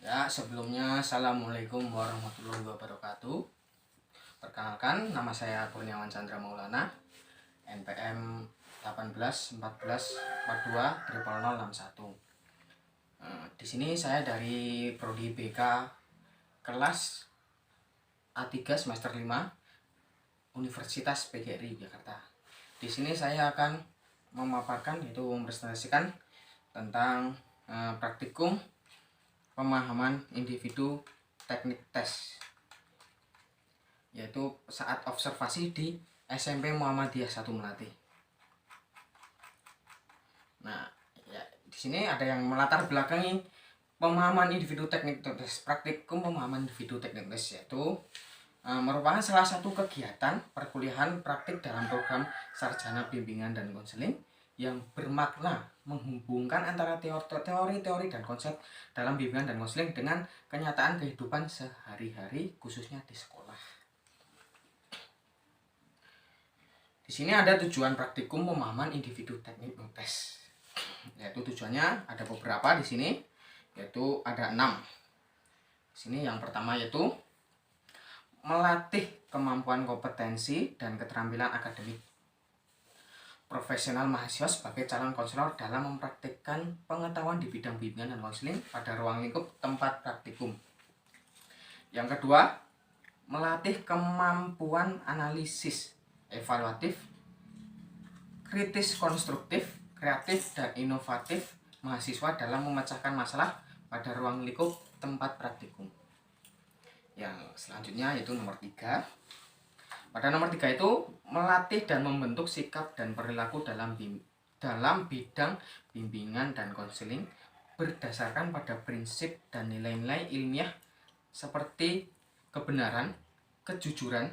Ya, sebelumnya Assalamualaikum warahmatullahi wabarakatuh. Perkenalkan, nama saya Kurniawan Chandra Maulana, NPM 18 14 42 0061. Di sini saya dari Prodi BK kelas A3 semester 5 Universitas PGRI Jakarta. Di sini saya akan memaparkan, yaitu mempresentasikan tentang praktikum pemahaman individu teknik tes, yaitu saat observasi di SMP Muhammadiyah 1 Melati. Nah, ya, di sini ada yang melatar belakangi pemahaman individu teknik tes. Praktikum pemahaman individu teknik tes yaitu merupakan salah satu kegiatan perkuliahan praktik dalam program sarjana bimbingan dan konseling yang bermakna menghubungkan antara teori-teori dan konsep dalam bimbingan dan konseling dengan kenyataan kehidupan sehari-hari, khususnya di sekolah. Di sini ada tujuan praktikum pemahaman individu teknik tes. Yaitu tujuannya ada beberapa di sini, yaitu ada 6. Di sini yang pertama yaitu melatih kemampuan kompetensi dan keterampilan akademik profesional mahasiswa sebagai calon konselor dalam mempraktikkan pengetahuan di bidang bimbingan dan konseling pada ruang lingkup tempat praktikum. Yang kedua, melatih kemampuan analisis, evaluatif, kritis konstruktif, kreatif, dan inovatif mahasiswa dalam memecahkan masalah pada ruang lingkup tempat praktikum. Yang selanjutnya yaitu nomor 3. Pada nomor 3 itu melatih dan membentuk sikap dan perilaku dalam bidang bimbingan dan konseling berdasarkan pada prinsip dan nilai-nilai ilmiah seperti kebenaran, kejujuran,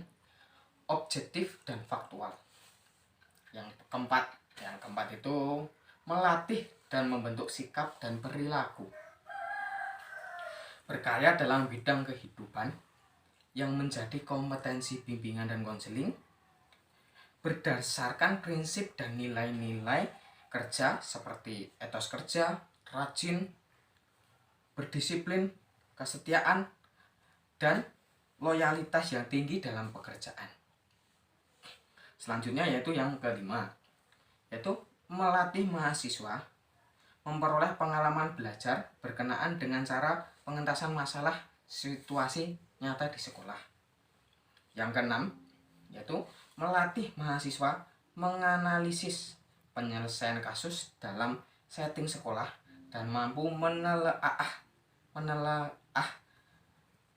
objektif, dan faktual. Yang keempat itu melatih dan membentuk sikap dan perilaku berkarya dalam bidang kehidupan yang menjadi kompetensi bimbingan dan konseling berdasarkan prinsip dan nilai-nilai kerja seperti etos kerja, rajin, berdisiplin, kesetiaan, dan loyalitas yang tinggi dalam pekerjaan. Selanjutnya yaitu yang kelima, yaitu melatih mahasiswa memperoleh pengalaman belajar berkenaan dengan cara pengentasan masalah situasi nyata di sekolah. Yang keenam, yaitu melatih mahasiswa menganalisis penyelesaian kasus dalam setting sekolah dan mampu menelaah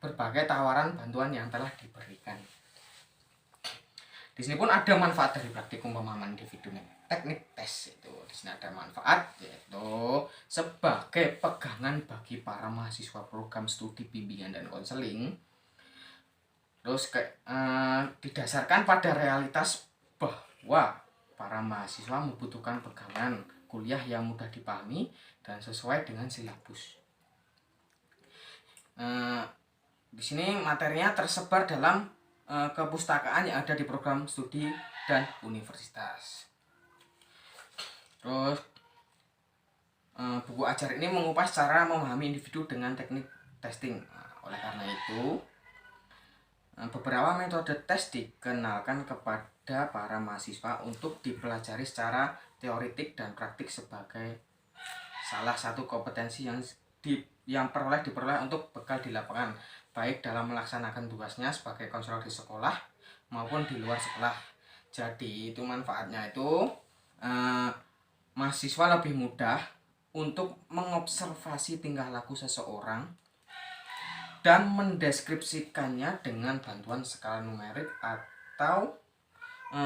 berbagai tawaran bantuan yang telah diberikan. Di sini pun ada manfaat dari praktikum pemahaman individu teknik tes itu. Di sini ada manfaat yaitu sebagai pegangan bagi para mahasiswa program studi bimbingan dan konseling. Terus didasarkan pada realitas bahwa para mahasiswa membutuhkan pegangan kuliah yang mudah dipahami dan sesuai dengan silabus. Di sini materinya tersebar dalam kepustakaan yang ada di program studi dan universitas. Terus buku ajar ini mengupas cara memahami individu dengan teknik testing. Oleh karena itu, beberapa metode tes dikenalkan kepada para mahasiswa untuk dipelajari secara teoritik dan praktik sebagai salah satu kompetensi yang diperoleh untuk bekal di lapangan, baik dalam melaksanakan tugasnya sebagai konselor di sekolah maupun di luar sekolah. Jadi itu manfaatnya itu mahasiswa lebih mudah untuk mengobservasi tingkah laku seseorang dan mendeskripsikannya dengan bantuan skala numerik atau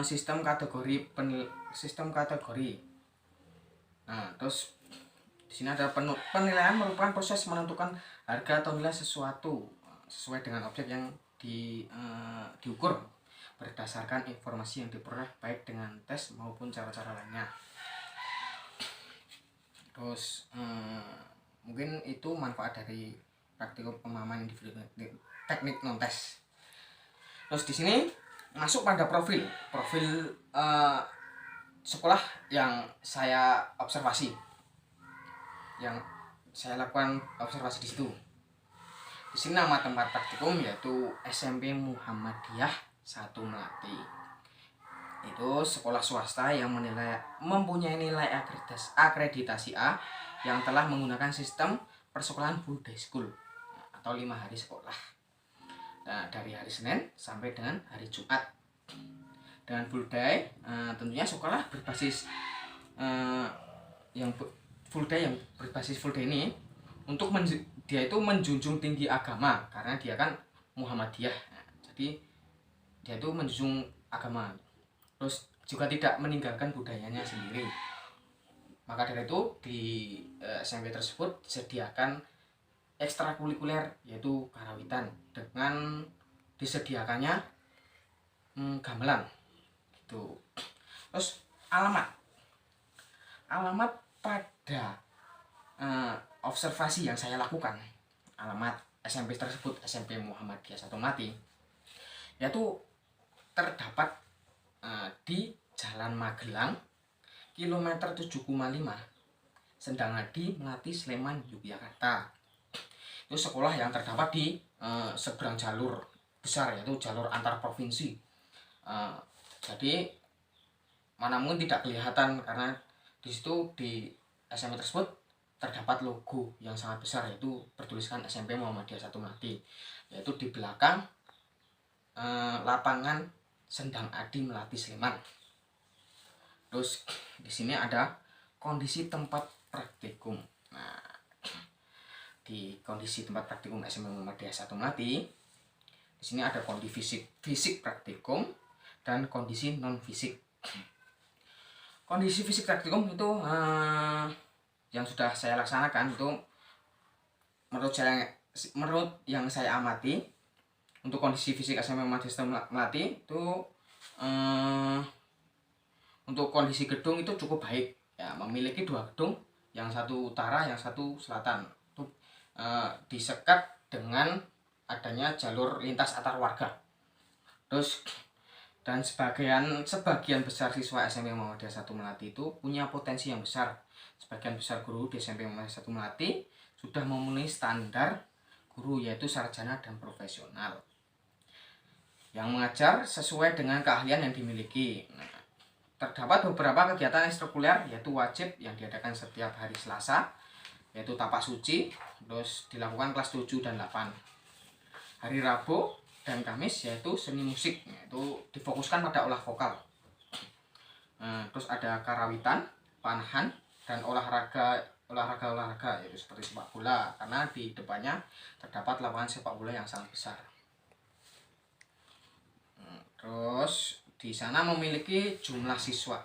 sistem kategori. Nah, terus di sini ada penilaian merupakan proses menentukan harga atau nilai sesuatu sesuai dengan objek yang diukur berdasarkan informasi yang diperoleh baik dengan tes maupun cara-cara lainnya. Terus mungkin itu manfaat dari praktikum pemahaman individu teknik non tes. Terus di sini masuk pada profil sekolah yang saya observasi, yang saya lakukan observasi di situ. Di sini nama tempat praktikum yaitu SMP Muhammadiyah 1 Melati. Itu sekolah swasta yang mempunyai nilai akreditasi A yang telah menggunakan sistem persekolahan full day school atau 5 hari sekolah. Nah, dari hari Senin sampai dengan hari Jumat. Dengan full day, tentunya sekolah berbasis full day ini untuk dia itu menjunjung tinggi agama karena dia kan Muhammadiyah. Nah, jadi dia itu menjunjung agama. Terus juga tidak meninggalkan budayanya sendiri. Maka dari itu di SMP tersebut disediakan ekstrakurikuler yaitu karawitan dengan disediakannya gamelan gitu. Terus alamat pada observasi yang saya lakukan, alamat SMP tersebut SMP Muhammadiyah 1 Melati yaitu terdapat di Jalan Magelang kilometer 7,5 Sendangadi Melati Sleman Yogyakarta. Itu sekolah yang terdapat di seberang jalur besar yaitu jalur antar provinsi. Jadi mana mungkin tidak kelihatan karena di situ di SMP tersebut terdapat logo yang sangat besar yaitu bertuliskan SMP Muhammadiyah 1 Melati, yaitu di belakang lapangan Sendang Adi Melati Sleman. Terus di sini ada kondisi tempat praktikum. Nah, di kondisi tempat praktikum SMP Muhammadiyah 1 Melati, di sini ada kondisi fisik praktikum dan kondisi non fisik. Kondisi fisik praktikum itu yang sudah saya laksanakan itu menurut yang saya amati. Untuk kondisi fisik SMP Muhammadiyah Melati itu untuk kondisi gedung itu cukup baik ya, memiliki 2 gedung, yang satu utara yang satu selatan. Itu disekat dengan adanya jalur lintas antar warga. Terus dan sebagian besar siswa SMP Muhammadiyah 1 Melati itu punya potensi yang besar. Sebagian besar guru di SMP Muhammadiyah 1 Melati sudah memenuhi standar guru yaitu sarjana dan profesional yang mengajar sesuai dengan keahlian yang dimiliki. Nah, terdapat beberapa kegiatan ekstrakurikuler yaitu wajib yang diadakan setiap hari Selasa yaitu tapak suci, terus dilakukan kelas 7 dan 8. Hari Rabu dan Kamis yaitu seni musik, yaitu difokuskan pada olah vokal. Terus ada karawitan, panahan, dan olahraga yaitu seperti sepak bola karena di depannya terdapat lapangan sepak bola yang sangat besar. Terus di sana memiliki jumlah siswa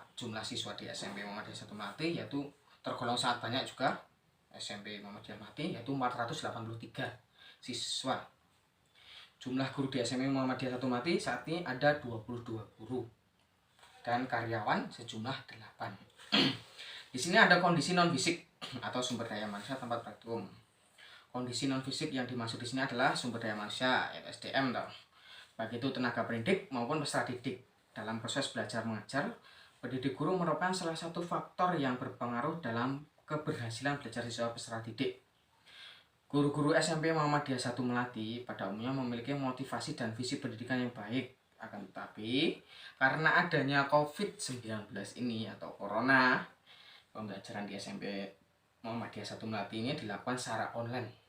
di SMP Muhammadiyah 1 Melati yaitu tergolong sangat banyak juga. SMP Muhammadiyah Melati yaitu 483 siswa. Jumlah guru di SMP Muhammadiyah 1 Melati saat ini ada 22 guru dan karyawan sejumlah 8. Di sini ada kondisi non fisik atau sumber daya manusia tempat praktikum. Kondisi non fisik yang dimaksud di sini adalah sumber daya manusia yaitu SDM baik itu tenaga pendidik maupun peserta didik. Dalam proses belajar mengajar, pendidik guru merupakan salah satu faktor yang berpengaruh dalam keberhasilan belajar siswa peserta didik. Guru-guru SMP Muhammadiyah 1 Melati pada umumnya memiliki motivasi dan visi pendidikan yang baik. Akan tetapi, karena adanya COVID-19 ini atau Corona, pembelajaran di SMP Muhammadiyah 1 Melati ini dilakukan secara online.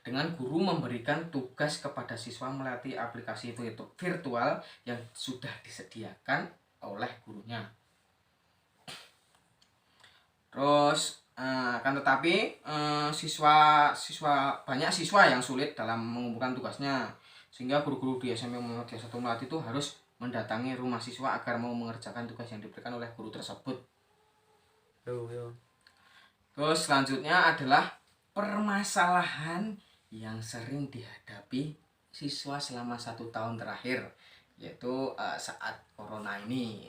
Dengan guru memberikan tugas kepada siswa melalui aplikasi virtual yang sudah disediakan oleh gurunya. Terus akan tetapi banyak siswa yang sulit dalam mengumpulkan tugasnya, sehingga guru-guru di SMP Muhammadiyah 1 Melati itu harus mendatangi rumah siswa agar mau mengerjakan tugas yang diberikan oleh guru tersebut. Terus selanjutnya adalah permasalahan yang sering dihadapi siswa selama 1 tahun terakhir, yaitu saat Corona ini,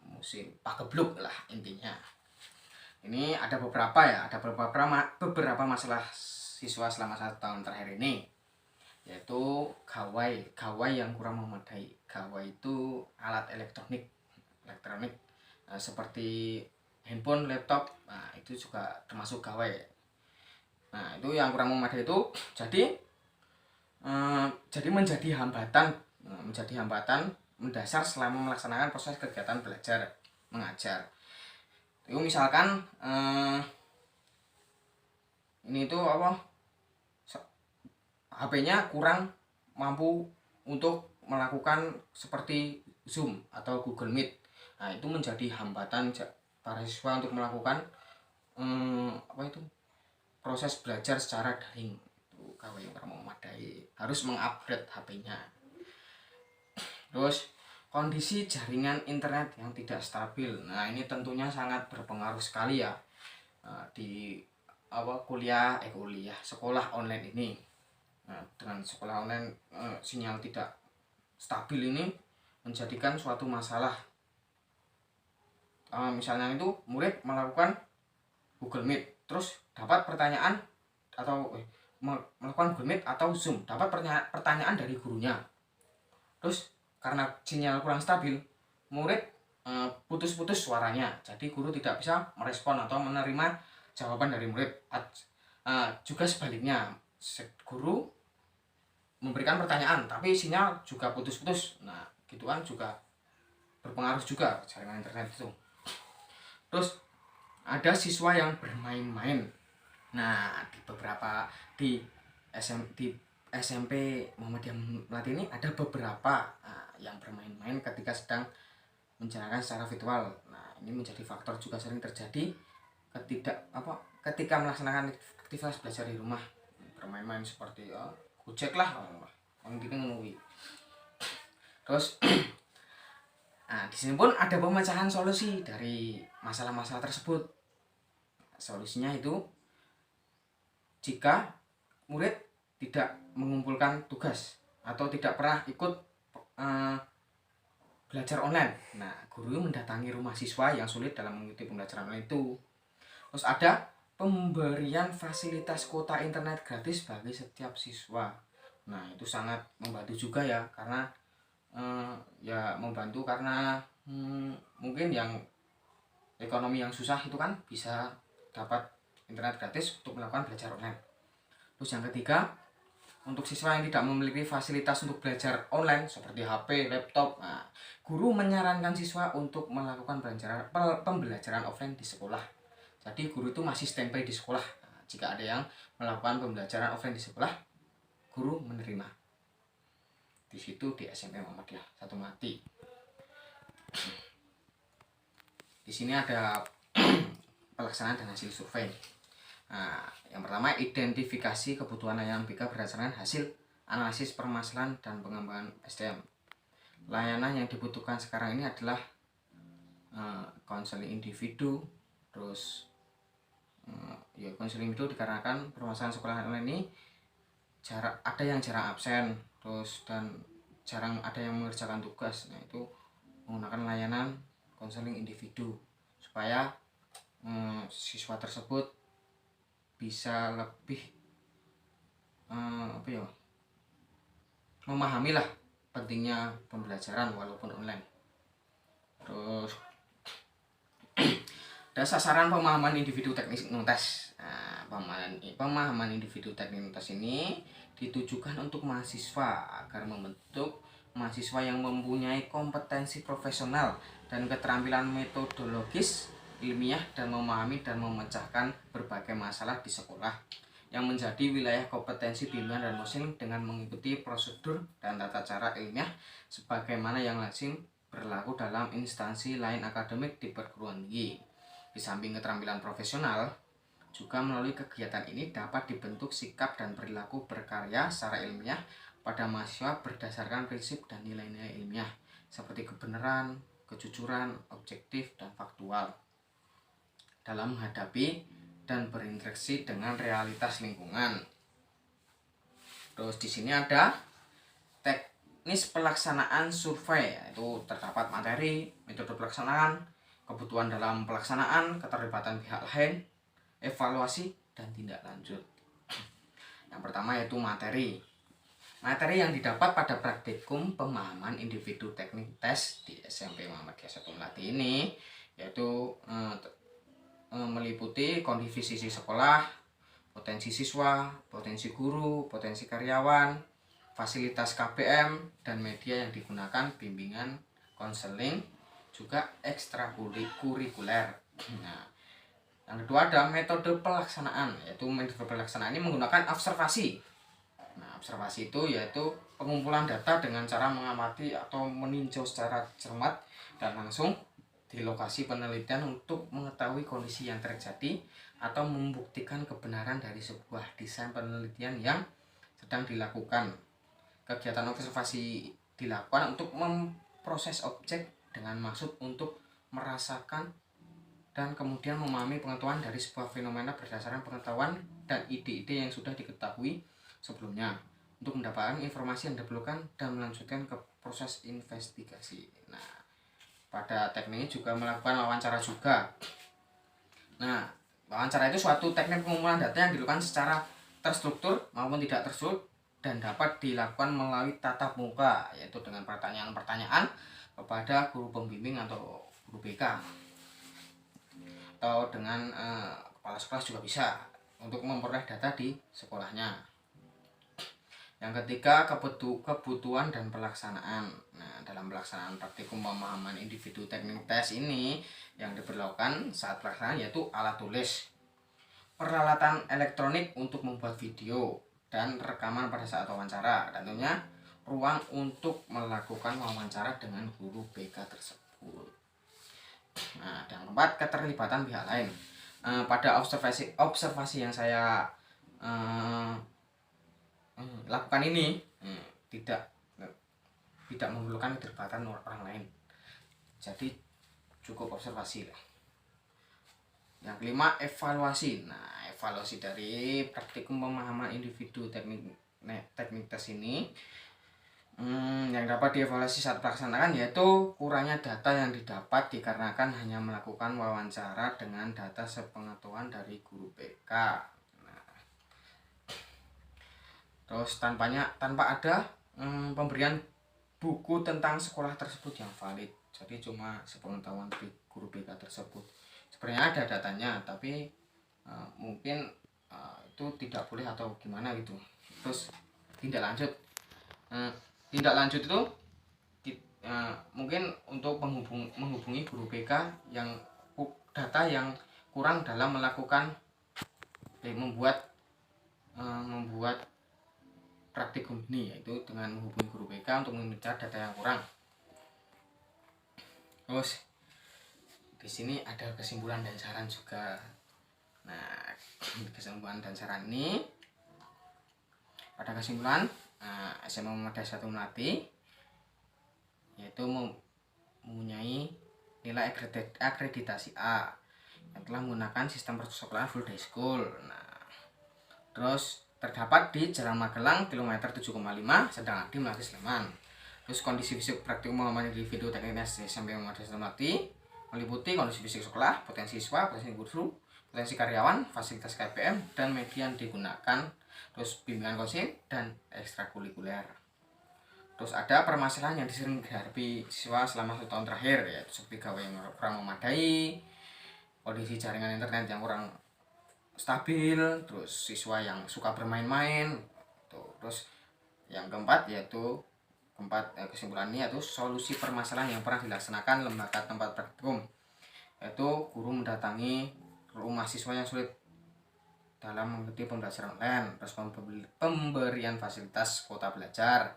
musim pagebluk lah intinya. Ini ada beberapa masalah siswa selama 1 tahun terakhir ini, yaitu gawai yang kurang memadai. Gawai itu alat elektronik seperti handphone, laptop, itu juga termasuk gawai. Nah, itu yang kurang memadai itu jadi menjadi hambatan mendasar selama melaksanakan proses kegiatan belajar mengajar. Itu misalkan ini tuh apa, HP-nya kurang mampu untuk melakukan seperti Zoom atau Google Meet. Nah, itu menjadi hambatan para siswa untuk melakukan proses belajar secara daring. Itu KW yang kurang memadai, harus mengupgrade HP-nya. Terus kondisi jaringan internet yang tidak stabil. Nah, ini tentunya sangat berpengaruh sekali ya di sekolah online ini. Nah, dengan sekolah online sinyal tidak stabil ini menjadikan suatu masalah. Misalnya itu murid melakukan Google Meet, terus dapat pertanyaan atau melakukan Google Meet atau Zoom, dapat pertanyaan dari gurunya. Terus karena sinyal kurang stabil, murid putus-putus suaranya, jadi guru tidak bisa merespon atau menerima jawaban dari murid. Juga sebaliknya, guru memberikan pertanyaan tapi sinyal juga putus-putus. Nah, gituan juga berpengaruh juga jaringan internet itu. Terus ada siswa yang bermain-main. Nah, di SMP Muhammadiyah Melati ini ada beberapa yang bermain-main ketika sedang menjalankan secara virtual. Nah, ini menjadi faktor juga sering terjadi ketika melaksanakan aktivitas belajar di rumah. Bermain-main seperti Gojek lah, terus nah, di sini pun ada pemecahan solusi dari masalah-masalah tersebut. Solusinya itu jika murid tidak mengumpulkan tugas atau tidak pernah ikut belajar online, nah guru mendatangi rumah siswa yang sulit dalam mengikuti pembelajaran online itu. Terus ada pemberian fasilitas kuota internet gratis bagi setiap siswa. Nah, itu sangat membantu juga ya, karena membantu karena mungkin yang ekonomi yang susah itu kan bisa dapat internet gratis untuk melakukan belajar online. Terus yang ketiga, untuk siswa yang tidak memiliki fasilitas untuk belajar online seperti HP, laptop, nah, guru menyarankan siswa untuk melakukan pembelajaran offline di sekolah. Jadi guru itu masih standby di sekolah. Nah, jika ada yang melakukan pembelajaran offline di sekolah, guru menerima. Di situ di SMP Muhammadiyah Satu Melati. Di sini ada pelaksanaan dan hasil survei. Nah, yang pertama, identifikasi kebutuhan layanan BK berdasarkan hasil analisis permasalahan dan pengembangan SDM. Layanan yang dibutuhkan sekarang ini adalah konseling individu. Terus konseling itu dikarenakan permasalahan sekolah online ini ada yang jarang absen, terus dan jarang ada yang mengerjakan tugas. Nah, itu menggunakan layanan konseling individu supaya siswa tersebut bisa lebih memahami lah pentingnya pembelajaran walaupun online. Terus ada sasaran pemahaman individu teknik nuntas. Nah, pemahaman individu teknik nuntas ini ditujukan untuk mahasiswa agar membentuk mahasiswa yang mempunyai kompetensi profesional dan keterampilan metodologis ilmiah dan memahami dan memecahkan berbagai masalah di sekolah yang menjadi wilayah kompetensi bimbingan dan konseling dengan mengikuti prosedur dan tata cara ilmiah sebagaimana yang lazim berlaku dalam instansi lain akademik di perguruan tinggi. Di samping keterampilan profesional, juga melalui kegiatan ini dapat dibentuk sikap dan perilaku berkarya secara ilmiah pada mahasiswa berdasarkan prinsip dan nilai-nilai ilmiah seperti kebenaran, kejujuran, objektif, dan faktual dalam menghadapi dan berinteraksi dengan realitas lingkungan. Terus di sini ada teknis pelaksanaan survei, yaitu terdapat materi, metode pelaksanaan, kebutuhan dalam pelaksanaan, keterlibatan pihak lain, evaluasi, dan tindak lanjut. Yang pertama yaitu materi. Materi yang didapat pada praktikum pemahaman individu teknik tes di SMP Muhammadiyah Satu Melati ini yaitu meliputi kondisi sekolah, potensi siswa, potensi guru, potensi karyawan, fasilitas KBM, dan media yang digunakan, bimbingan, konseling, juga ekstrakurikuler. Nah, yang kedua ada metode pelaksanaan, yaitu metode pelaksanaan ini menggunakan observasi. Nah, observasi itu yaitu pengumpulan data dengan cara mengamati atau meninjau secara cermat dan langsung di lokasi penelitian untuk mengetahui kondisi yang terjadi atau membuktikan kebenaran dari sebuah desain penelitian yang sedang dilakukan. Kegiatan observasi dilakukan untuk memproses objek dengan maksud untuk merasakan dan kemudian memahami pengetahuan dari sebuah fenomena berdasarkan pengetahuan dan ide-ide yang sudah diketahui sebelumnya untuk mendapatkan informasi yang diperlukan dan melanjutkan ke proses investigasi. Nah, pada teknik ini juga melakukan wawancara juga. Nah, wawancara itu suatu teknik pengumpulan data yang dilakukan secara terstruktur maupun tidak terstruktur dan dapat dilakukan melalui tatap muka, yaitu dengan pertanyaan-pertanyaan kepada guru pembimbing atau guru BK, atau dengan kepala sekolah juga bisa untuk memperoleh data di sekolahnya. Yang ketiga, kebutuhan dan pelaksanaan. Nah, dalam pelaksanaan praktikum pemahaman individu teknik tes ini yang diperlukan saat pelaksanaan yaitu alat tulis, peralatan elektronik untuk membuat video dan rekaman pada saat wawancara, dan tentunya ruang untuk melakukan wawancara dengan guru BK tersebut. Nah, yang keempat, keterlibatan pihak lain. Pada observasi yang saya lakukan ini tidak memerlukan keterlibatan orang lain, jadi cukup observasi lah. Yang kelima, evaluasi. Nah, evaluasi dari praktikum pemahaman individu teknik tes ini yang dapat dievaluasi saat pelaksanaan yaitu kurangnya data yang didapat dikarenakan hanya melakukan wawancara dengan data sepengetahuan dari guru BK. Terus tanpa ada pemberian buku tentang sekolah tersebut yang valid, jadi cuma sepengetahuan guru BK tersebut. Sebenarnya ada datanya, tapi mungkin itu tidak boleh atau gimana gitu. Terus tindak lanjut itu mungkin untuk menghubungi guru BK yang data yang kurang dalam melakukan membuat praktikum ini, yaitu dengan menghubungi guru BK untuk meminta data yang kurang. Terus di sini ada kesimpulan dan saran juga. Nah, kesimpulan dan saran ini pada kesimpulan SMA Muhammadiyah 1 Melati yaitu mempunyai nilai akreditasi A yang telah menggunakan sistem persekolahan full day school. Nah, terus terdapat di Jalan Magelang kilometer 7,5 Sedangadi Melati Sleman. Terus kondisi fisik praktikum pemahaman individu teknik tes SMP Muhammadiyah 1 Melati meliputi kondisi fisik sekolah, potensi siswa, potensi guru, potensi karyawan, fasilitas KPM dan media yang digunakan, terus bimbingan konseling dan ekstrakurikuler. Terus ada permasalahan yang sering dihadapi siswa selama 1 tahun terakhir, yaitu seperti gawe yang kurang memadai, kondisi jaringan internet yang kurang stabil, terus siswa yang suka bermain-main. Terus yang keempat kesimpulannya yaitu solusi permasalahan yang pernah dilaksanakan lembaga tempat praktikum, yaitu guru mendatangi rumah siswa yang sulit dalam mengikuti pembelajaran online, terus pemberian fasilitas kuota belajar.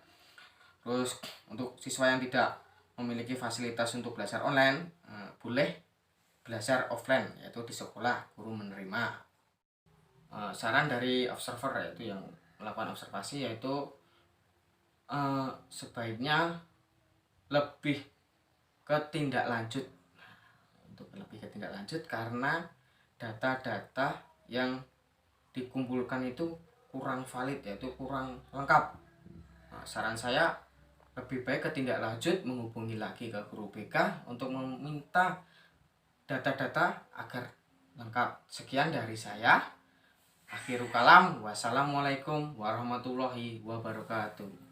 Terus untuk siswa yang tidak memiliki fasilitas untuk belajar online boleh belajar offline, yaitu di sekolah guru menerima. Saran dari observer yaitu yang melakukan observasi yaitu sebaiknya lebih ke tindak lanjut. Untuk lebih ke tindak lanjut karena data-data yang dikumpulkan itu kurang valid, yaitu kurang lengkap. Saran saya lebih baik ke tindak lanjut, menghubungi lagi ke guru BK untuk meminta data-data agar lengkap. Sekian dari saya. Akhirul kalam, wassalamualaikum warahmatullahi wabarakatuh.